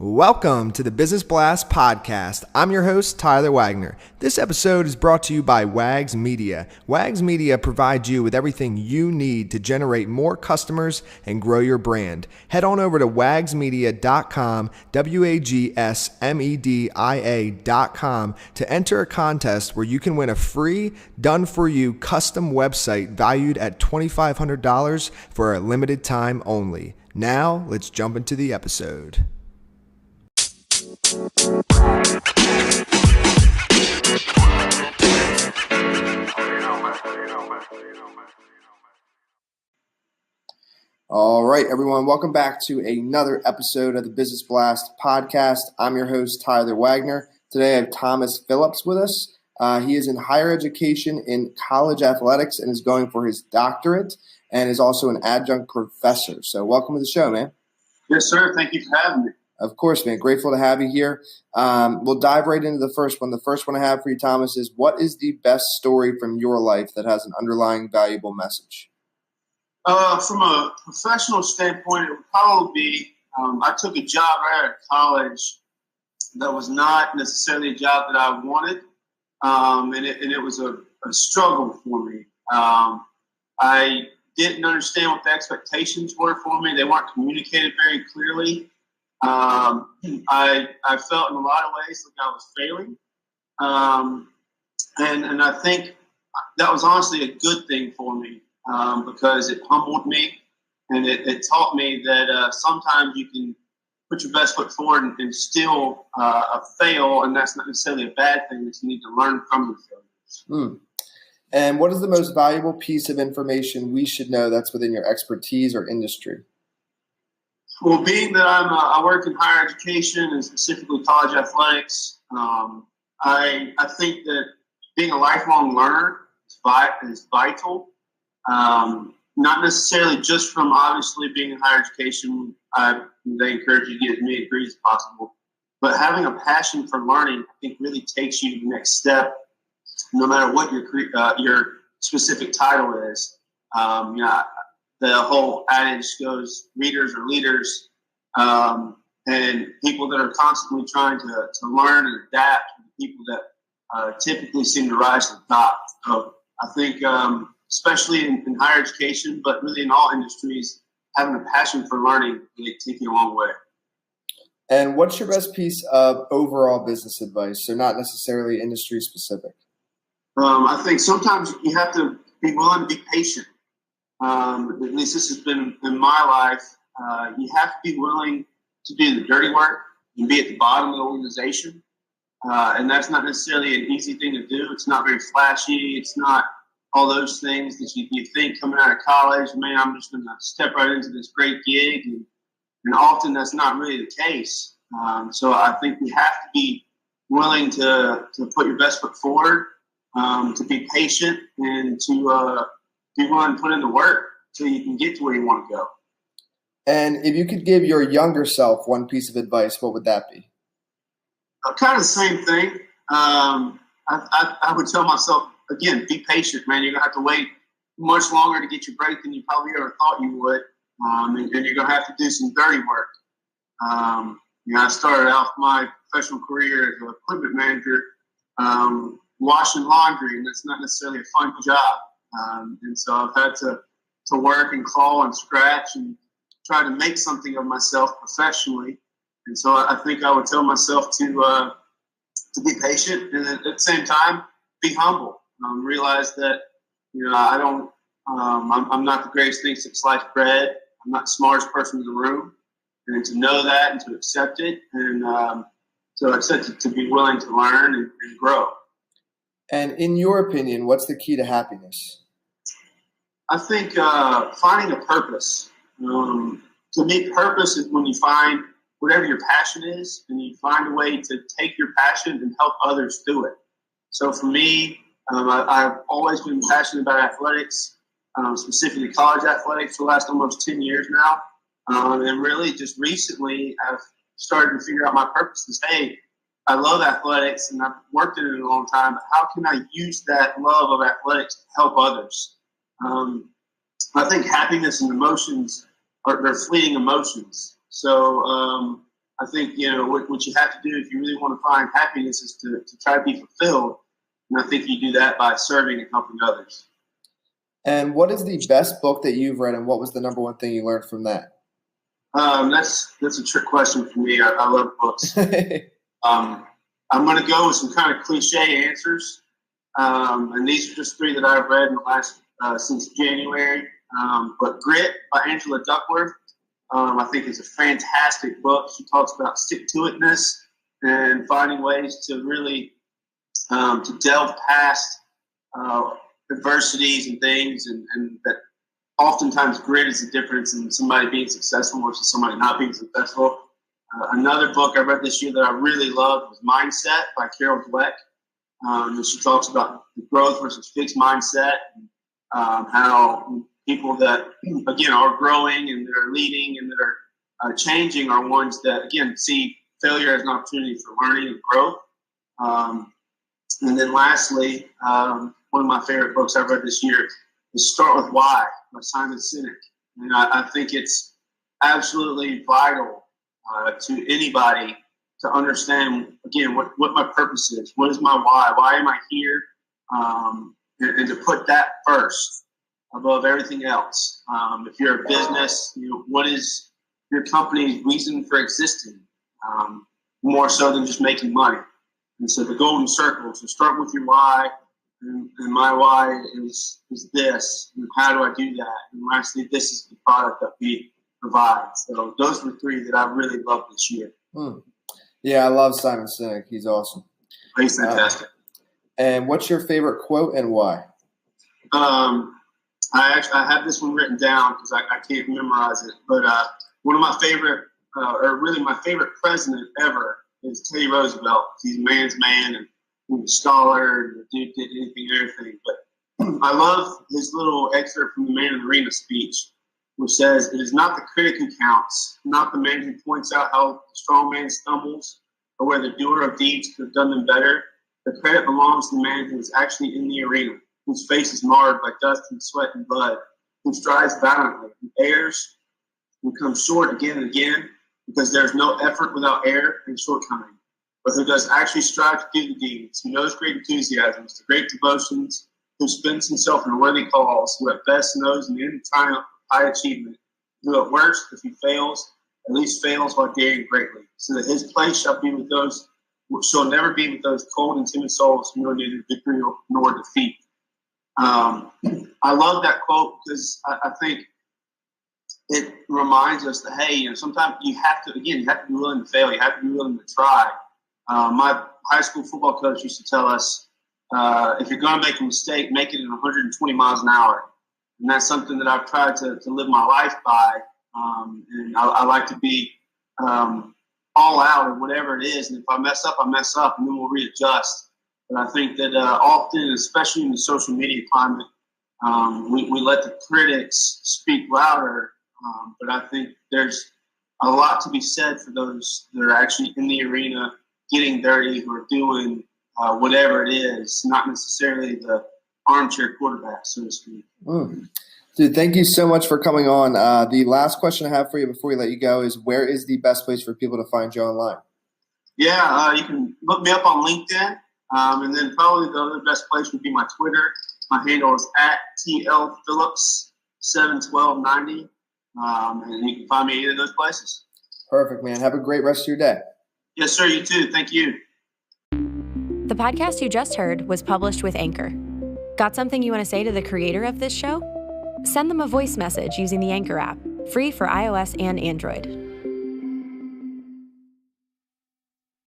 Welcome to the Business Blast Podcast. I'm your host, Tyler Wagner. This episode is brought to you by Wags Media. Wags Media provides you with everything you need to generate more customers and grow your brand. Head on over to wagsmedia.com, wagsmedia.com, to enter a contest where you can win a free, done-for-you custom website valued at $2,500 for a limited time only. Now, let's jump into the episode. All right, everyone. Welcome back to another episode of the Business Blast Podcast. I'm your host, Tyler Wagner. Today I have Thomas Phillips with us. He is in higher education in college athletics and is going for his doctorate and is also an adjunct professor. So welcome to the show, man. Yes, sir. Thank you for having me. Of course, man. Grateful to have you here. We'll dive right into the first one. The first one I have for you, Thomas, is what is the best story from your life that has an underlying valuable message? From a professional standpoint, it would probably be I took a job right out of college that was not necessarily a job that I wanted, and it was a struggle for me. I didn't understand what the expectations were for me. They weren't communicated very clearly. I felt in a lot of ways like I was failing. And I think that was honestly a good thing for me because it humbled me and it taught me that sometimes you can put your best foot forward and still fail, and that's not necessarily a bad thing. That you need to learn from your failures. And what is the most valuable piece of information we should know that's within your expertise or industry? Well, being that I work in higher education and specifically college athletics, I think that being a lifelong learner is vital. Not necessarily just from obviously being in higher education. They encourage you to get as many degrees as possible, but having a passion for learning, I think, really takes you to the next step, no matter what your specific title is. The whole adage goes, readers are leaders, and people that are constantly trying to learn and adapt are the people that typically seem to rise to the top. So I think, especially in higher education, but really in all industries, having a passion for learning can take you a long way. And what's your best piece of overall business advice? So not necessarily industry specific. I think sometimes you have to be willing to be patient. At least this has been in my life. You have to be willing to do the dirty work and be at the bottom of the organization. And that's not necessarily an easy thing to do. It's not very flashy. It's not all those things that you think coming out of college, man, I'm just going to step right into this great gig. And often that's not really the case. So I think we have to be willing to put your best foot forward, to be patient, and to be willing to put in the work so you can get to where you want to go. And if you could give your younger self one piece of advice, what would that be? Kind of the same thing. I would tell myself, again, be patient, man. You're going to have to wait much longer to get your break than you probably ever thought you would. And you're going to have to do some dirty work. I started out my professional career as an equipment manager, washing laundry, and that's not necessarily a fun job. And so I've had to work and claw and scratch and try to make something of myself professionally. And so I think I would tell myself to be patient and at the same time be humble. Realize that I'm not the greatest thing since sliced bread. I'm not the smartest person in the room, and to know that and to accept it, and so I said to be willing to learn and grow. And in your opinion, what's the key to happiness? I think finding a purpose. To me, purpose is when you find whatever your passion is, and you find a way to take your passion and help others do it. So for me, I've always been passionate about athletics, specifically college athletics for the last almost 10 years now. And really just recently I've started to figure out my purpose is, hey, I love athletics and I've worked in it a long time, but how can I use that love of athletics to help others? I think happiness and emotions are fleeting emotions. So I think, what you have to do if you really want to find happiness is to try to be fulfilled. And I think you do that by serving and helping others. And what is the best book that you've read, and what was the number one thing you learned from that? That's a trick question for me. I love books. I'm going to go with some kind of cliche answers. And these are just three that I've read in the last since January. But Grit by Angela Duckworth, I think is a fantastic book. She talks about stick-to-itness and finding ways to really to delve past adversities and things, and that oftentimes grit is the difference in somebody being successful versus somebody not being successful. Another book I read this year that I really loved was Mindset by Carol Dweck. And she talks about the growth versus fixed mindset, and how people that, again, are growing and that are leading and that are changing are ones that, again, see failure as an opportunity for learning and growth. And then lastly, one of my favorite books I've read this year is Start With Why by Simon Sinek. And I think it's absolutely vital to anybody to understand, again, what my purpose is. What is my why? Why am I here? And to put that first above everything else. If you're a business, what is your company's reason for existing? More so than just making money. And so the golden circle, so start with your why, and my why is this, and how do I do that? And lastly, this is the product that we provide. So those were three that I really loved this year. Yeah, I love Simon Sinek. He's awesome. He's fantastic. And what's your favorite quote and why? I have this one written down because I can't memorize it. But one of my favorite, or really my favorite president ever is Teddy Roosevelt. He's a man's man, and he's a scholar, and the dude did anything and everything. But I love his little excerpt from the Man in the Arena speech, which says, "It is not the critic who counts, not the man who points out how the strong man stumbles, or where the doer of deeds could have done them better. The credit belongs to the man who is actually in the arena, whose face is marred by dust and sweat and blood, who strives valiantly, who errs, who comes short again and again, because there is no effort without error and shortcoming, but who does actually strive to do the deeds, who knows great enthusiasms, the great devotions, who spends himself in worthy cause, who at best knows in the end of triumph, high achievement, who at worst, if he fails, at least fails while daring greatly, so that his place shall never be with those cold and timid souls who know neither victory nor defeat." I love that quote because I think it reminds us that, hey, sometimes you have to be willing to fail. You have to be willing to try. My high school football coach used to tell us, if you're going to make a mistake, make it at 120 miles an hour. And that's something that I've tried to live my life by. And I like to be all out or whatever it is. And if I mess up, I mess up, and then we'll readjust. But I think that often, especially in the social media climate, we let the critics speak louder. But I think there's a lot to be said for those that are actually in the arena, getting dirty, who are doing whatever it is, not necessarily the armchair quarterback, so to speak. Dude, thank you so much for coming on. The last question I have for you before we let you go is, where is the best place for people to find you online? Yeah, you can look me up on LinkedIn. And then probably the other best place would be my Twitter. My handle is @TLPhillips71290. And you can find me either of those places. Perfect, man. Have a great rest of your day. Yes, sir. You too. Thank you. The podcast you just heard was published with Anchor. Got something you want to say to the creator of this show? Send them a voice message using the Anchor app, free for iOS and Android.